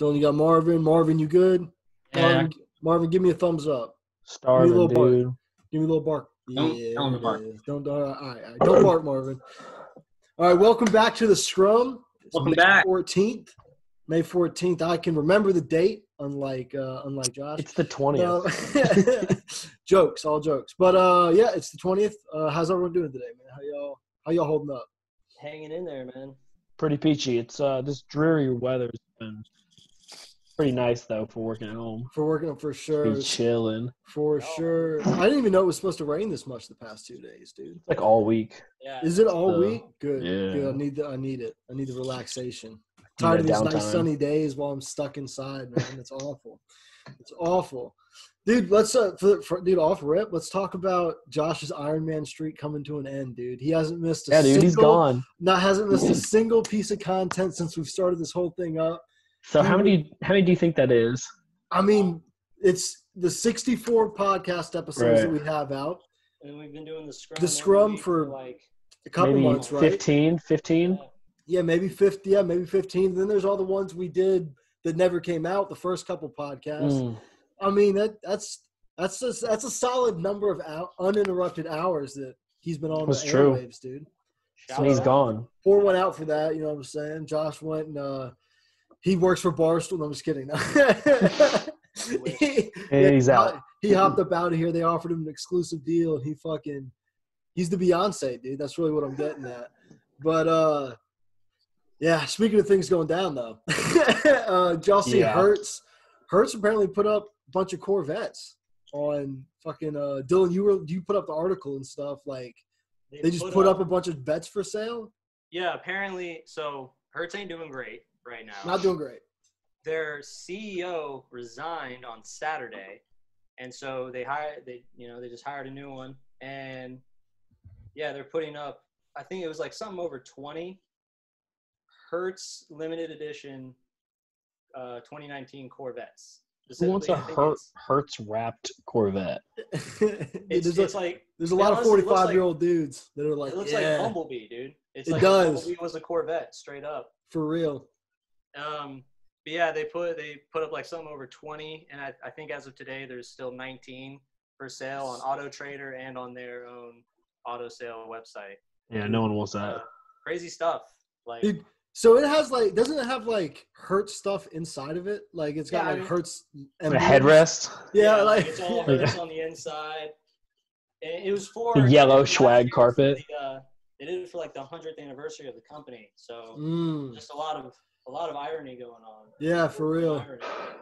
Don't you got Marvin? Marvin, you good? Yeah. Marvin, give me a thumbs up. Starving, Give me dude. a little bark. Don't bark. Don't bark, Marvin. All right, welcome back to the Scrum. It's Welcome May back. 14th. May 14th. I can remember the date, unlike Josh. It's the 20th. Jokes, all jokes. But yeah, it's the 20th. How's everyone doing today, man? How y'all holding up? Hanging in there, man. Pretty peachy. It's this dreary weather's been pretty nice though for working at home. For sure. Be chilling. For sure. I didn't even know it was supposed to rain this much the past 2 days, dude. It's like all week. Yeah. Is it all week? Good. Yeah. Good. I need it. I need the relaxation. Tired of these downtime. nice sunny days while I'm stuck inside, man. It's awful. It's awful. Dude, let's off rip. Let's talk about Josh's Ironman streak coming to an end, dude. He hasn't missed He's gone. Hasn't missed a single piece of content since we've started this whole thing up. So how many do you think that is? I mean, it's the 64 podcast episodes that we have out. And we've been doing the Scrum. The Scrum for like a couple maybe months, right? 15? Yeah, maybe 50. Yeah, maybe 15. Then there's all the ones we did that never came out. The first couple podcasts. I mean, that's a solid number of uninterrupted hours that he's been on the airwaves, dude. So he's gone. 4 went out for that. You know what I'm saying? Josh went and he works for Barstool. No, I'm just kidding. He's out. He hopped up out of here. They offered him an exclusive deal, and he's the Beyonce, dude. That's really what I'm getting at. But yeah. Speaking of things going down, though, did y'all see Hertz? Hertz apparently put up a bunch of Corvettes on fucking Dylan. You put up the article and stuff. Like they just put up a bunch of bets for sale. Yeah, apparently. So Hertz ain't doing great right now. Not doing great. Their CEO resigned on Saturday, and so they just hired a new one, and yeah, they're putting up. I think it was like something over 20 Hertz limited edition 2019 Corvettes. Who wants a Hertz wrapped Corvette? There's a lot of 45-year-old dudes that are like, it looks like Bumblebee, dude. It does. Bumblebee was a Corvette, straight up. For real. But yeah, they put up like something over 20, and I think as of today there's still 19 for sale on Auto Trader and on their own auto sale website. Yeah, no one wants that. Crazy stuff. Like. Dude, so it has doesn't it have like Hertz stuff inside of it? Like it's got Hertz a headrest. Yeah, like it's all Hertz on the inside. And it was for the yellow swag carpet. They did it for like the 100th anniversary of the company. So just a lot of irony going on. Yeah, for real.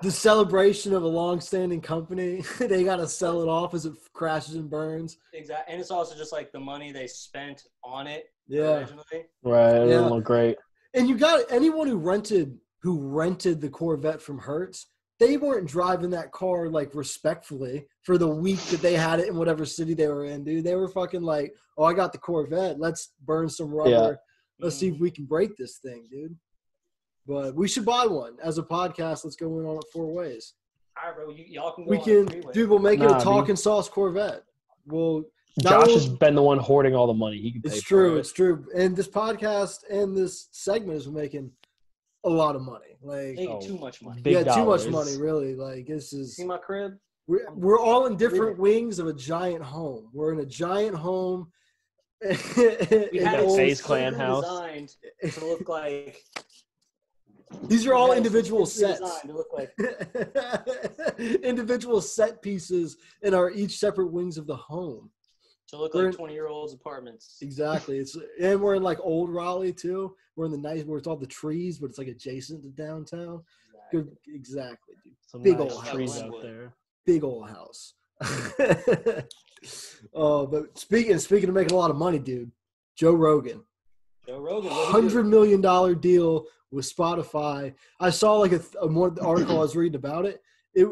The celebration of a long-standing company, they got to sell it off as it crashes and burns. Exactly, and it's also just like the money they spent on it originally. Right, it doesn't look great. And you got anyone who rented the Corvette from Hertz, they weren't driving that car like respectfully for the week that they had it in whatever city they were in, dude. They were fucking like, oh, I got the Corvette. Let's burn some rubber. Yeah. Let's see if we can break this thing, dude. But we should buy one as a podcast. Let's go in on it 4 ways. All right, bro. Y'all can go on 3 ways. Dude, we'll make it a Talkin sauce Corvette. Josh has been the one hoarding all the money. He can pay It's true. for it. It's true. And this podcast and this segment is making a lot of money. Like too much money. Too much money, really. Like this is. See my crib? We're all in different wings of a giant home. We're in a giant home. We had a FaZe Clan house designed to look like. These are all individual sets. To look like individual set pieces in each separate wings of the home. To look like 20-year-olds' apartments. Exactly. And we're in like old Raleigh too. We're in the nice where it's all the trees, but it's like adjacent to downtown. Exactly, dude. Some big nice old trees house out there. Big old house. But speaking of making a lot of money, dude, Joe Rogan. $100 million deal with Spotify. I saw like a article I was reading about it. It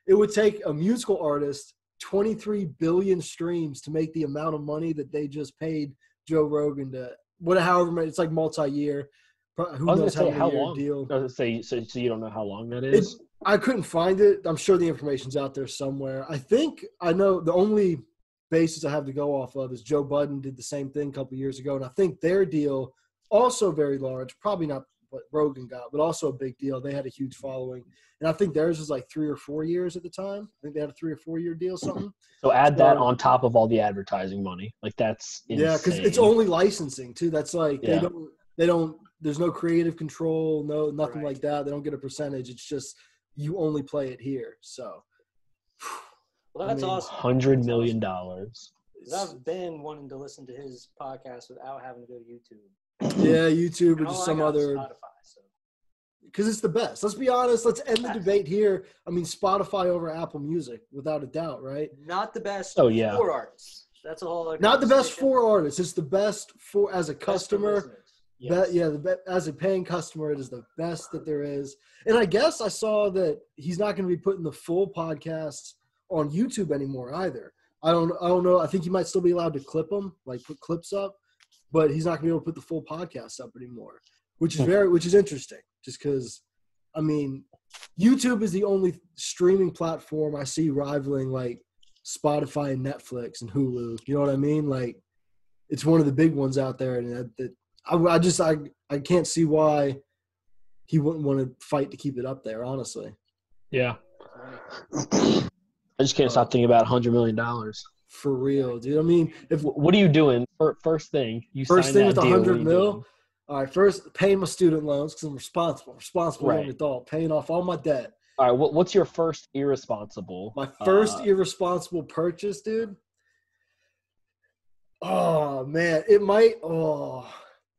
would take a musical artist 23 billion streams to make the amount of money that they just paid Joe Rogan however many. It's like multi-year. Who knows how long? Deal. I was gonna say, so you don't know how long that is? I couldn't find it. I'm sure the information's out there somewhere. I know the only basis I have to go off of is Joe Budden did the same thing a couple years ago, and I think their deal also very large. Probably not what Rogan got, but also a big deal. They had a huge following. And I think theirs was like 3 or 4 years at the time. I think they had a 3 or 4 year deal, something. So add that on top of all the advertising money. Like that's insane. Yeah, because it's only licensing too. That's like they don't. There's no creative control, nothing like that. They don't get a percentage. It's just you only play it here. So, well, that's awesome. $100 million. I've been wanting to listen to his podcast without having to go to YouTube. Yeah, YouTube or And just all some I got is other. Spotify, so. Because it's the best. Let's be honest. Let's end the debate here. I mean, Spotify over Apple Music, without a doubt, right? Not the best Oh, yeah. for artists. That's a whole other Not the best conversation. for artists. It's the best for as a Best for customer. listeners. Yes. As a paying customer, it is the best that there is. And I guess I saw that he's not going to be putting the full podcasts on YouTube anymore either. I don't know. I think he might still be allowed to clip them, like put clips up, but he's not going to be able to put the full podcast up anymore, which is interesting. Just because, I mean, YouTube is the only streaming platform I see rivaling like Spotify and Netflix and Hulu. You know what I mean? Like, it's one of the big ones out there, and I can't see why he wouldn't want to fight to keep it up there. Honestly. Yeah. I just can't stop thinking about $100 million. For real, dude. I mean, What are you doing? First thing, you first sign thing that with deal, what are 100 you mil. doing? All right, first paying my student loans because I'm responsible Right. young adult, paying off all my debt. All right, what's your first irresponsible? My first irresponsible purchase, dude. Oh man, it might. Oh,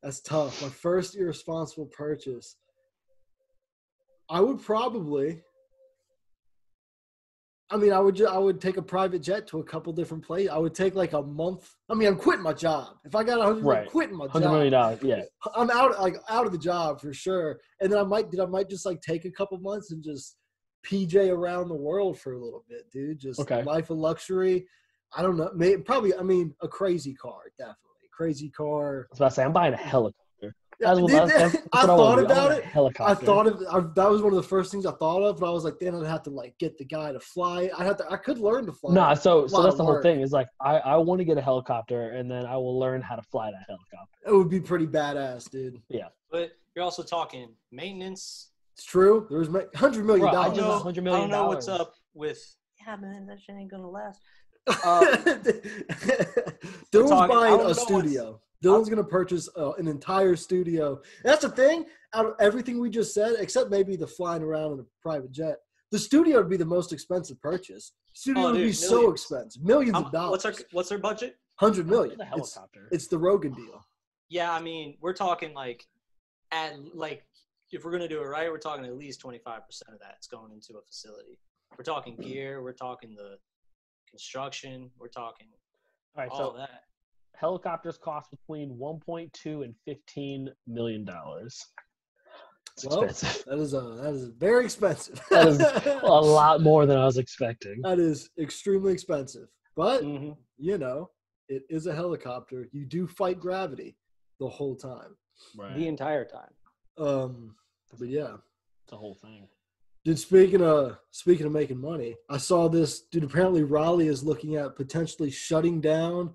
that's tough. My first irresponsible purchase. I would probably. I mean, I would take a private jet to a couple different places. I would take like a month. I mean, I'm quitting my job. If I got 100, Right. I'm quitting my job. $100 million, yeah. I'm out of the job for sure. And then I might just like take a couple months and just PJ around the world for a little bit, dude. Just life of luxury. I don't know. Probably. I mean, a crazy car, definitely. Crazy car. I was about to say, I'm buying a helicopter. Yeah, I thought about it. That was one of the first things I thought of, but I was like, then I'd have to like get the guy to fly. I could learn to fly. Nah, so that's the whole thing. Is like I want to get a helicopter, and then I will learn how to fly that helicopter. It would be pretty badass, dude. Yeah, but you're also talking maintenance. It's true. There was $100 million. Bro, $100 million. I don't know what's up with. Yeah, man, that shit ain't gonna last. Dylan's buying a studio. Dylan's going to purchase an entire studio. And that's the thing. Out of everything we just said, except maybe the flying around in a private jet, the studio would be the most expensive purchase. The studio would be so expensive. Millions of dollars. What's our budget? $100 million. The helicopter. It's the Rogan deal. Yeah, I mean, we're talking if we're going to do it right, we're talking at least 25% of that's going into a facility. We're talking gear. We're talking the construction. We're talking all of that. Helicopters cost between $1.2 and $15 million. It's expensive. That is very expensive. That is a lot more than I was expecting. That is extremely expensive. But you know, it is a helicopter. You do fight gravity the whole time. Right. The entire time. But yeah, it's a whole thing. Dude, speaking of making money, I saw this. Dude, apparently Raleigh is looking at potentially shutting down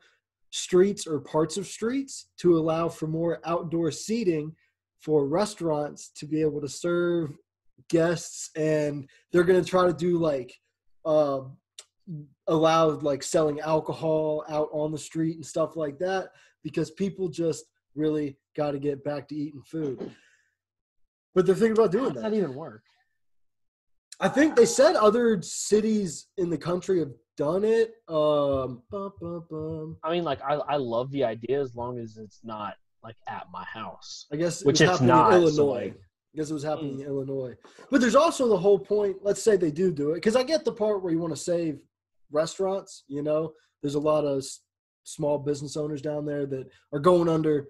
streets or parts of streets to allow for more outdoor seating for restaurants to be able to serve guests, and they're going to try to do like allow like selling alcohol out on the street and stuff like that, because people just really got to get back to eating food. But they're thinking about doing that. How does that even work? I think they said other cities in the country have done it. I mean, like, I love the idea as long as it's not like at my house. I guess which it's not. In Illinois. So like, I guess it was happening in Illinois. But there's also the whole point. Let's say they do it, because I get the part where you want to save restaurants. You know, there's a lot of small business owners down there that are going under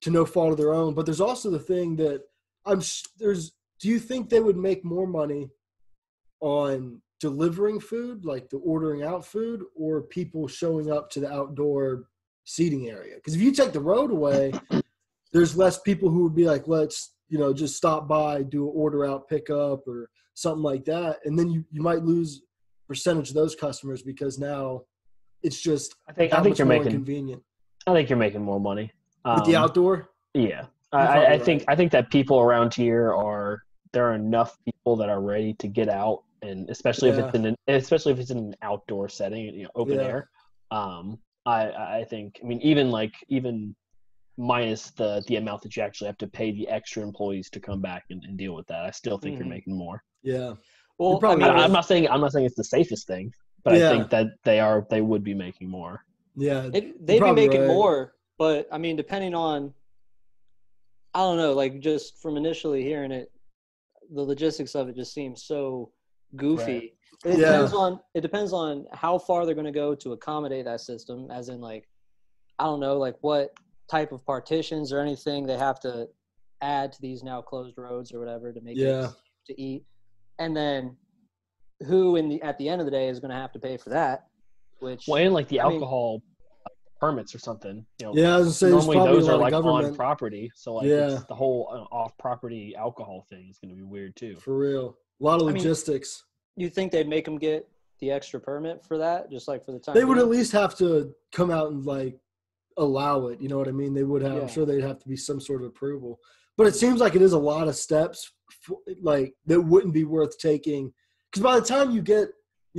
to no fault of their own. But there's also the thing that do you think they would make more money on delivering food, like the ordering out food, or people showing up to the outdoor seating area? Because if you take the road away, there's less people who would be like, let's, just stop by, do an order out pickup or something like that. And then you might lose percentage of those customers because now it's just I think you're making inconvenient. I think you're making more money With the outdoor? Yeah. I think that people around here there are enough people that are ready to get out, and especially if it's in an outdoor setting, open air. I think, I mean, even minus the amount that you actually have to pay the extra employees to come back and deal with that, I still think you're making more. Yeah. Well, I'm not saying it's the safest thing, but I think that they would be making more. Yeah. They'd be making more, but I mean, depending on, I don't know, like just from initially hearing it, the logistics of it just seems so goofy. Right. It depends on how far they're going to go to accommodate that system, as in, like, I don't know, like what type of partitions or anything they have to add to these now closed roads or whatever to make it to eat. And then who at the end of the day is going to have to pay for that? And like the alcohol permits or something. I was gonna say, normally those are like government on property, so like it's the whole off-property alcohol thing is going to be weird too. For real, a lot of logistics. You think they'd make them get the extra permit for that, just like for the time? They would at least have to come out and like allow it. You know what I mean? They would have. Yeah. I'm sure they'd have to be some sort of approval. But it seems like it is a lot of steps, like that wouldn't be worth taking. Because by the time you get,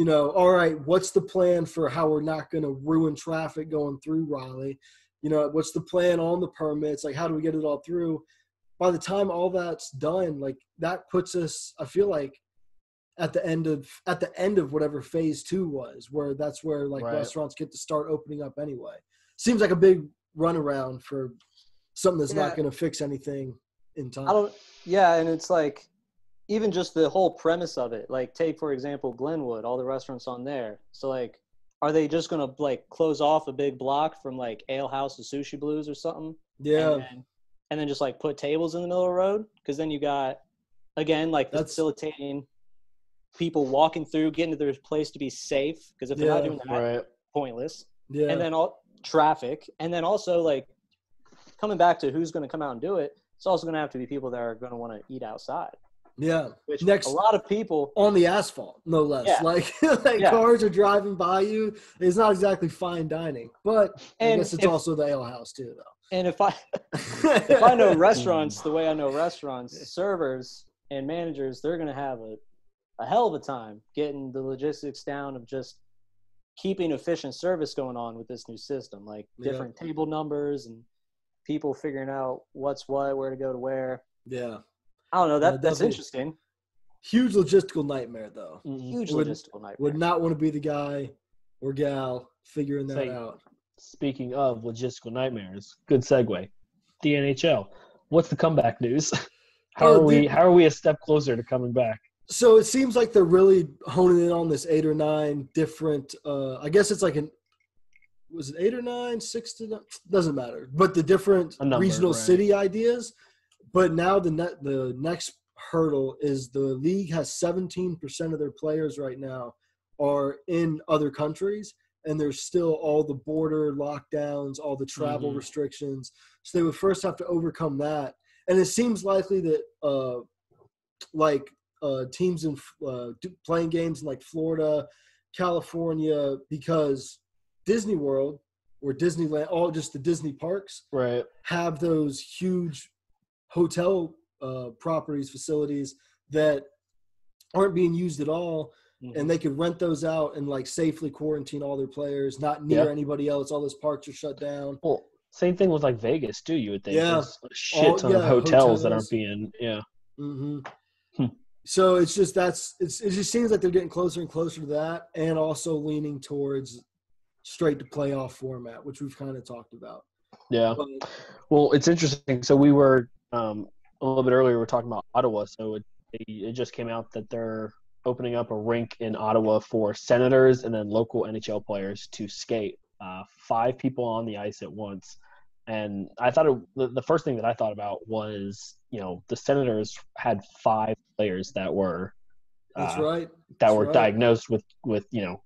all right, what's the plan for how we're not going to ruin traffic going through Raleigh? What's the plan on the permits? Like, how do we get it all through? By the time all that's done, like that puts us, I feel like, at the end of whatever phase 2 was, where that's where like restaurants get to start opening up anyway. Seems like a big runaround for something that's not going to fix anything in time. And it's like, even just the whole premise of it, like take, for example, Glenwood, all the restaurants on there. So like, are they just going to like close off a big block from like Ale House to Sushi Blues or something? Yeah. And then just like put tables in the middle of the road? Because then you got, again, like facilitating people walking through, getting to their place to be safe. Because if they're not doing that, pointless. Yeah. And then traffic. And then also like coming back to who's going to come out and do it, it's also going to have to be people that are going to want to eat outside. Yeah. Which a lot of people on the asphalt, no less. Yeah. Like cars are driving by you. It's not exactly fine dining, but I guess it's also the ale house too, though. And if I know restaurants the way I know restaurants, servers and managers, they're going to have a hell of a time getting the logistics down of just keeping efficient service going on with this new system, like different table numbers and people figuring out what's what, where to go to where. Yeah. I don't know. That's interesting. Huge logistical nightmare, though. Huge logistical nightmare. Would not want to be the guy or gal figuring that out. Speaking of logistical nightmares, good segue. The NHL. What's the comeback news? How are we a step closer to coming back? So it seems like they're really honing in on this 8 or 9 different. I guess it's like was it 8 or 9, 6 to 9? Doesn't matter. But the different regional city ideas. But now the next hurdle is the league has 17% of their players right now are in other countries, and there's still all the border lockdowns, all the travel restrictions. So they would first have to overcome that. And it seems likely that teams in playing games in like Florida, California, because Disney World or Disneyland, all just the Disney parks, have those huge hotel properties, facilities that aren't being used at all, and they could rent those out and like safely quarantine all their players, not near anybody else. All those parks are shut down. Well, same thing with like Vegas too. You would think there's a shit ton of hotels that aren't being So it's just it just seems like they're getting closer and closer to that, and also leaning towards straight to playoff format, which we've kind of talked about. Yeah. Well, it's interesting. So we were a little bit earlier, we were talking about Ottawa. So it just came out that they're opening up a rink in Ottawa for Senators and then local NHL players to skate. 5 people on the ice at once. And I thought the first thing that I thought about was, the Senators had 5 players that were diagnosed with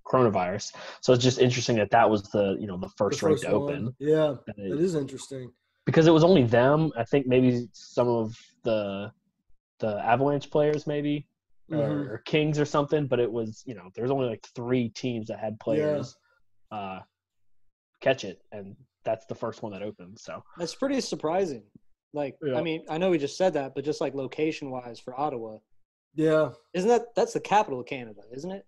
coronavirus. So it's just interesting that was the first rink to open. Yeah, it is interesting. Because it was only them. I think maybe some of the Avalanche players maybe or Kings or something, but it was, there's only like 3 teams that had players catch it, and that's the first one that opened. So that's pretty surprising. Like, Yeah. I mean, I know we just said that, but just like location-wise for Ottawa, Yeah. that's the capital of Canada, isn't it?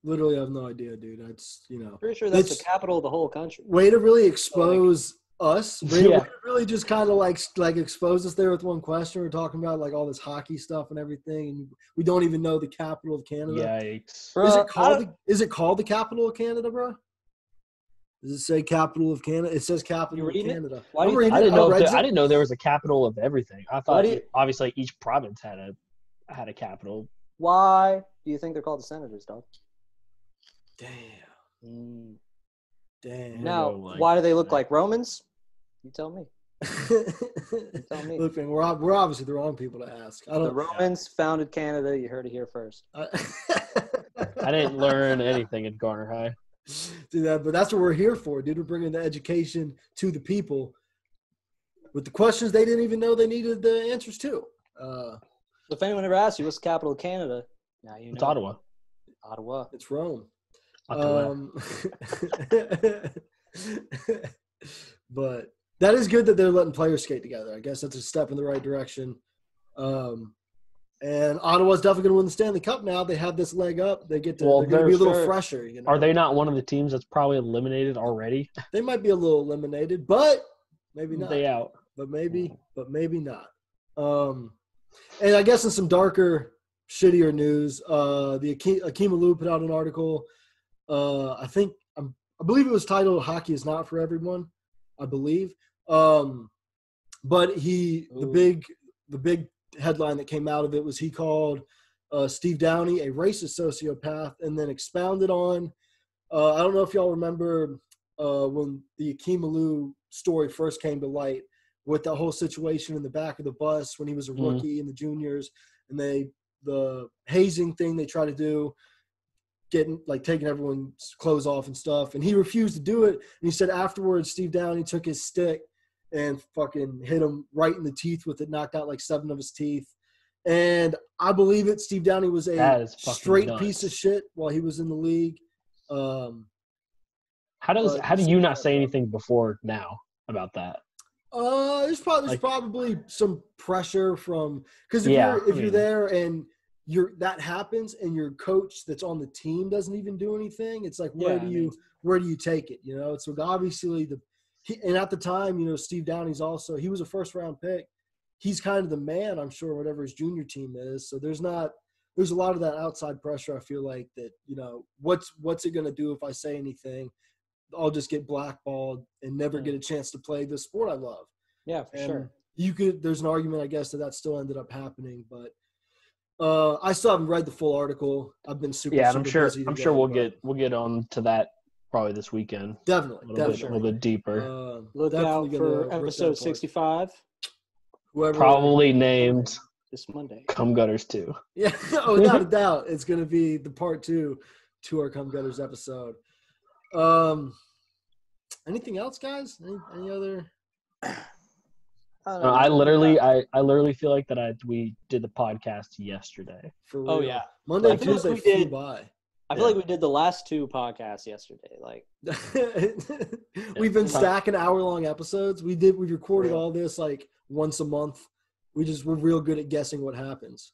Literally, I have no idea, dude. That's Pretty sure that's It's- the capital of the whole country. way to really expose us. Way Yeah. to really just kind of like expose us there with one question. We're talking about like all this hockey stuff and everything, and we don't even know the capital of Canada. Yikes. Bro, Is it called the capital of Canada, bro? Does it say capital of Canada? It says capital You of reading it? Canada. Why do you I'm think- reading it. I didn't know there was a capital of everything. I thought do you- obviously each province had a capital. Why do you think they're called the Senators, dog? Damn. Damn. Now, know, like- why do they look like Romans? You tell me. Tell me. Look, man, we're obviously the wrong people to ask. I The don't. Romans founded Canada. You heard it here first. I didn't learn anything in Garner High. do that, but that's what we're here for, dude. We're bringing the education to the people with the questions they didn't even know they needed the answers to. If anyone ever asks you what's the capital of Canada, now you know. It's Ottawa. Ottawa. It's Rome. Ottawa. But that is good that they're letting players skate together. I guess that's a step in the right direction. And Ottawa's definitely going to win the Stanley Cup now. They have this leg up. They get to. Well, they're going to be a little sure. fresher. You know? Are they not one of the teams that's probably eliminated already? They might be a little eliminated, but maybe not. They out. But maybe not. And I guess in some darker, shittier news, the Akeem Alou put out an article. I believe it was titled "Hockey is not for everyone." I believe, but the big headline that came out of it was he called Steve Downey a racist sociopath, and then expounded on. I don't know if y'all remember when the Akeem Alou story first came to light, with that whole situation in the back of the bus when he was a rookie in the juniors, and the hazing thing they try to do, taking everyone's clothes off and stuff, and he refused to do it. And he said afterwards, Steve Downey took his stick and fucking hit him right in the teeth with it, knocked out like 7 of his teeth. And I believe it. Steve Downey was a straight piece of shit while he was in the league. How do you not say anything before now about that? There's probably some pressure from, because if you're there and that happens and your coach that's on the team doesn't even do anything, it's like where do you take it? You know, so obviously and at the time, Steve Downey's also, he was a first round pick. He's kind of the man, I'm sure, whatever his junior team is. So there's a lot of that outside pressure. I feel like that, what's it going to do if I say anything? I'll just get blackballed and never get a chance to play the sport I love. Yeah, for sure. There's an argument, I guess, that still ended up happening, but I still haven't read the full article. I've been super and I'm sure busy we'll get on to that probably this weekend. Definitely, a little bit deeper. Look out for episode 65. Whoever Probably named this Monday. Cum Gutters 2. Yeah, without a doubt, it's going to be the part 2 to our Cum Gutters episode. Anything else, guys? Any other? I literally feel like that we did the podcast yesterday. For real. Oh yeah, Monday, I feel like Tuesday we flew did. by. I feel like we did the last 2 podcasts yesterday. Like We've been stacking hour-long episodes. We recorded all this like once a month. We're real good at guessing what happens.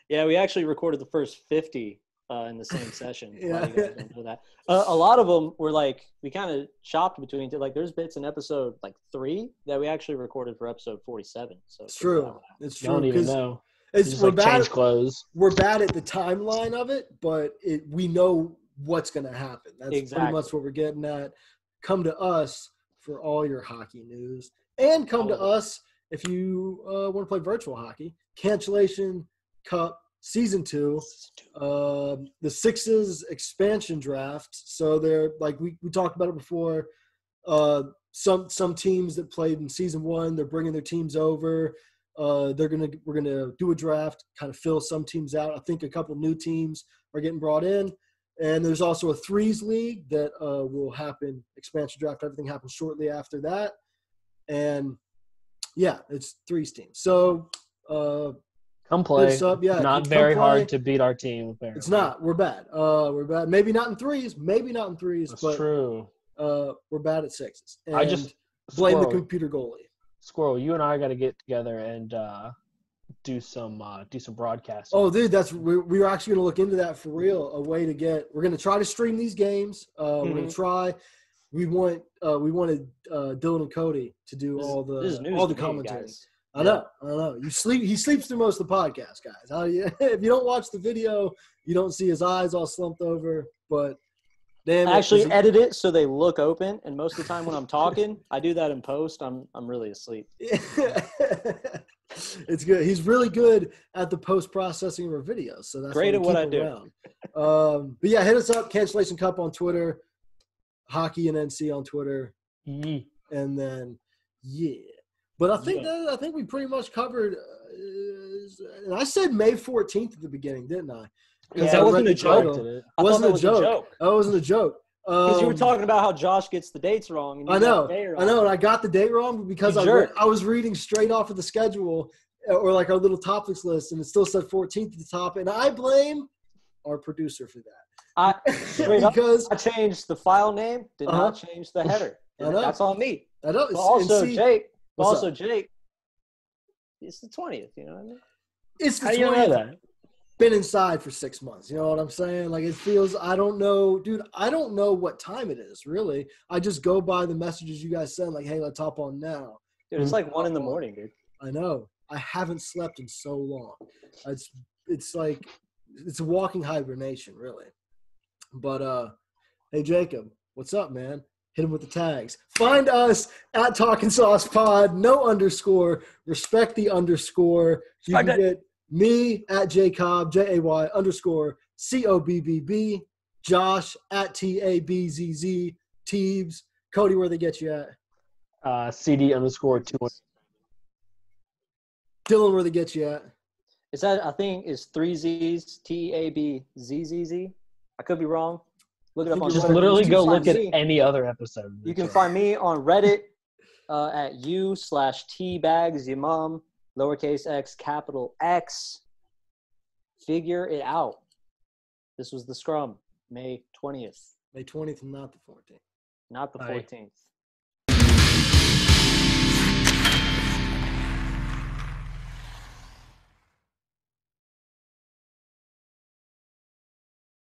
Yeah, we actually recorded the first 50 in the same session. Yeah. You guys don't know that. A lot of them were like, we kind of chopped between, like there's bits in episode like 3 that we actually recorded for episode 47. So it's true. It's I don't true. even know. We're change clothes. We're bad at the timeline of it, but we know what's going to happen. That's pretty much what we're getting at. Come to us for all your hockey news, and come to us if you want to play virtual hockey. Cancellation Cup Season 2, the Sixes expansion draft. So they're like we talked about it before. Some teams that played in Season 1, they're bringing their teams over. We're gonna do a draft, kind of fill some teams out. I think a couple new teams are getting brought in, and there's also a threes league that will happen. Expansion draft, everything happens shortly after that, and yeah, it's threes teams. So come play. Yeah, not very hard to beat our team. Apparently. It's not. We're bad. We're bad. Maybe not in threes. That's but true. We're bad at sixes. And Blame the Squirrel, computer goalie. Squirrel, you and I got to get together and do some broadcasting. Oh, dude, we were actually gonna look into that for real. We're gonna try to stream these games. We're gonna try. We wanted Dylan and Cody to do all the commentary. I know. He sleeps through most of the podcast, guys. If you don't watch the video, you don't see his eyes all slumped over. But damn, I actually edit it so they look open, and most of the time when I'm talking, I do that in post. I'm really asleep. It's good. He's really good at the post processing of our videos, so that's great at what I do. But yeah, hit us up, Cancellation Cup on Twitter, Hockey and NC on Twitter, and then But I think we pretty much covered. And I said May 14th at the beginning, didn't I? Yeah, that wasn't a joke. It wasn't a joke. That wasn't a joke. Because you were talking about how Josh gets the dates wrong. And I know, and I got the date wrong because I was reading straight off of the schedule or like our little topics list, and it still said 14th at the top, and I blame our producer for that. Because I changed the file name, did not change the header. That's on me. I know. But also, Jake, it's the 20th. You know what I mean? It's the 20th. How do you know that? Been inside for 6 months. You know what I'm saying? Like it feels, I don't know, dude, I don't know what time it is, really. I just go by the messages you guys send, like, hey, let's hop on now. Dude, it's like 1 a.m, dude. I know. I haven't slept in so long. It's like, it's a walking hibernation, really. But, hey, Jacob, what's up, man? Hit him with the tags. Find us at Talkin Sauce Pod, no underscore, respect the underscore. You can get me at Jacob, Jay__ COBBB, Josh at TABZZ, Teebs, Cody, where they get you at? CD_2. Dylan, where they get you at? It's that, I think it's 3 Z's, TABZZZ. I could be wrong. Look it up on Just Twitter. literally go look at any other episode. You can find me on Reddit at u/tbagsymum, lowercase x, capital X. Figure it out. This was the Scrum, May 20th. May 20th and not the 14th. Not the 14th.